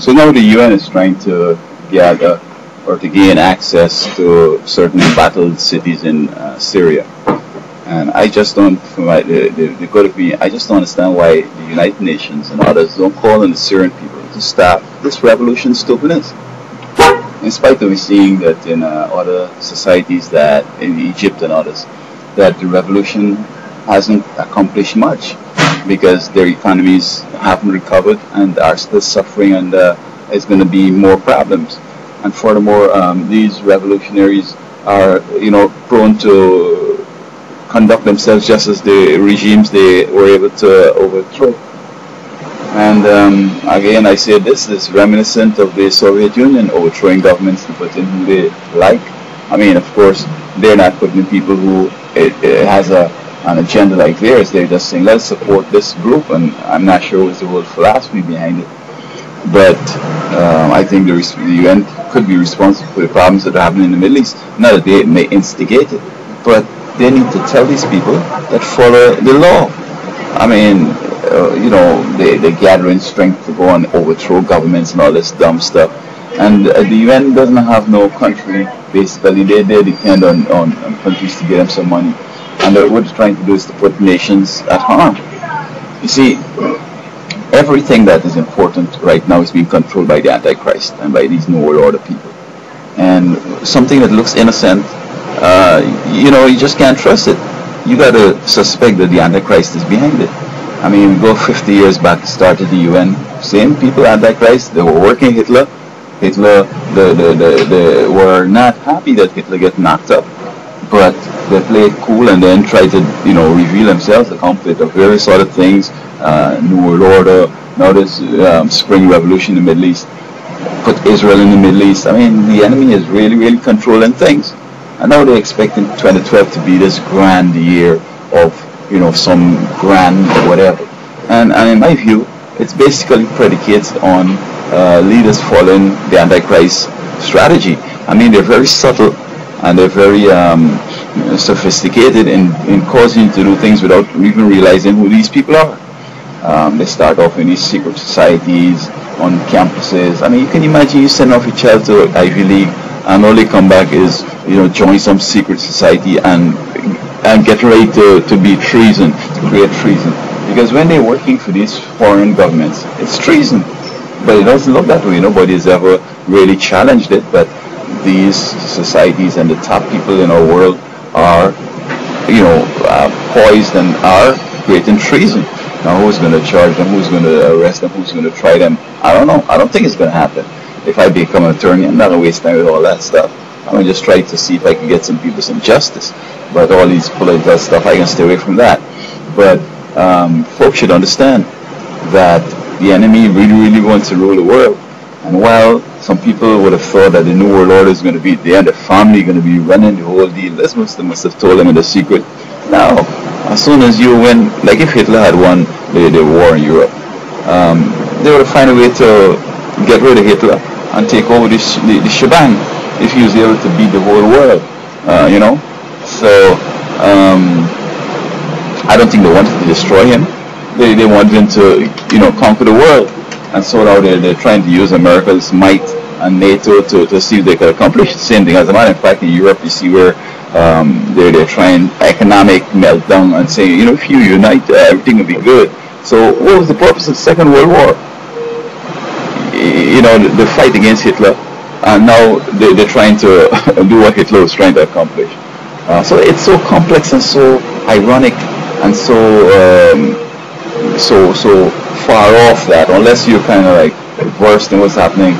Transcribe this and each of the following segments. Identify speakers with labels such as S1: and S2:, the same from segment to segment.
S1: So now the UN is trying to gather or to gain access to certain battled cities in Syria. And I just don't, from the good of me, I just don't understand why the United Nations and others don't call on the Syrian people to stop this revolution stupidness. In spite of me seeing that in other societies, that in Egypt and others, that the revolution hasn't accomplished much because their economies haven't recovered and are still suffering, and there's going to be more problems. And furthermore, these revolutionaries are, prone to conduct themselves just as the regimes they were able to overthrow. And again, I say this is reminiscent of the Soviet Union overthrowing governments to put in who they like. I mean, of course, they're not putting in people who it has an agenda like theirs. They're just saying, let's support this group, and I'm not sure what's the whole philosophy behind it. But I think the UN could be responsible for the problems that are happening in the Middle East. Not that they may instigate it, but they need to tell these people that follow the law. I mean, they're gathering strength to go and overthrow governments and all this dumb stuff. And the UN doesn't have no country, basically. They depend on countries to get them some money. And what they're trying to do is to put nations at harm. You see, everything that is important right now is being controlled by the Antichrist and by these New World Order people. And something that looks innocent, you just can't trust it. You got to suspect that the Antichrist is behind it. I mean, we go 50 years back, started the UN, same people, Antichrist, they were working Hitler. They were not happy that Hitler get knocked up, but they played cool and then tried to, reveal themselves, accomplish various other things, New World Order, now this Spring Revolution in the Middle East, put Israel in the Middle East. I mean, the enemy is really, really controlling things. And now they're expecting 2012 to be this grand year of, some grand whatever. And in my view, it's basically predicated on leaders following the Antichrist strategy. I mean, they're very subtle and they're very sophisticated in causing you to do things without even realizing who these people are. They start off in these secret societies on campuses. I mean, you can imagine you send off a child to Ivy League and all they come back is, join some secret society and get ready to be treason, to create treason. Because when they're working for these foreign governments, it's treason. But it doesn't look that way. Nobody's ever really challenged it. But these societies and the top people in our world are, poised and are creating treason. Now, who's going to charge them? Who's going to arrest them? Who's going to try them? I don't know. I don't think it's going to happen. If I become an attorney, I'm not going to waste time with all that stuff. I'm going to just try to see if I can get some people some justice. But all these political stuff, I can stay away from that. But folks should understand that the enemy really, really wants to rule the world. And while some people would have thought that the New World Order is going to be there, the family going to be running the whole deal, they must have told them in the secret. Now, as soon as you win, like if Hitler had won the war in Europe, they would have found a way to get rid of Hitler and take over the shebang if he was able to beat the whole world, So, I don't think they wanted to destroy him. They wanted him to, conquer the world. And so now they're trying to use America's might and NATO to see if they could accomplish the same thing. As a matter of fact, in Europe, you see where they're trying economic meltdown and saying, if you unite, everything will be good. So what was the purpose of the Second World War? The fight against Hitler. And now they're trying to do what Hitler was trying to accomplish. So it's so complex and so ironic and so far off that unless you're kind of like versed in what's happening,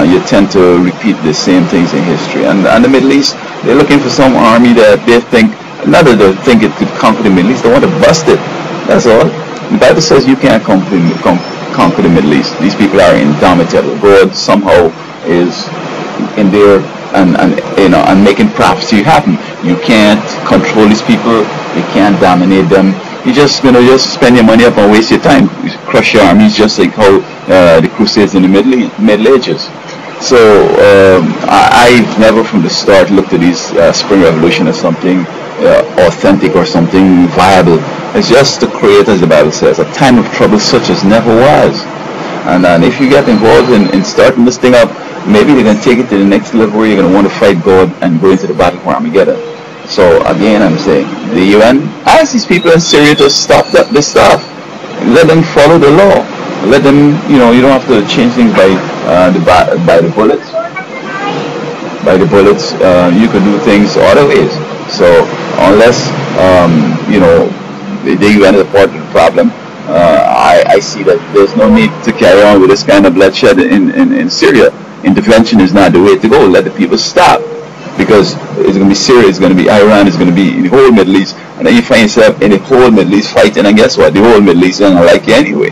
S1: you tend to repeat the same things in history. And the Middle East, they're looking for some army that they think, not that they think it could conquer the Middle East, they want to bust it. That's all. The Bible says you can't conquer the Middle East. These people are indomitable. God somehow is in there and making prophecy happen. You can't control these people. You can't dominate them. You're just gonna spend your money up and waste your time. You crush your armies just like how the Crusades in the Middle Ages. So I've never from the start looked at these Spring Revolution as something authentic or something viable. It's just to create, as the Bible says, a time of trouble such as never was. And if you get involved in starting this thing up, maybe they're going to take it to the next level where you're going to want to fight God and go into the battle for Armageddon. So again, I'm saying the UN ask these people in Syria to stop this stuff. Let them follow the law. Let them, you don't have to change things by the bullets. By the bullets, you can do things other ways. So unless the UN is a part of the problem, I see that there's no need to carry on with this kind of bloodshed in Syria. Intervention is not the way to go. Let the people stop, because it's going to be Syria, it's going to be Iran, it's going to be in the whole Middle East, and then you find yourself in the whole Middle East fighting, and guess what? The whole Middle East is going to like you anyway.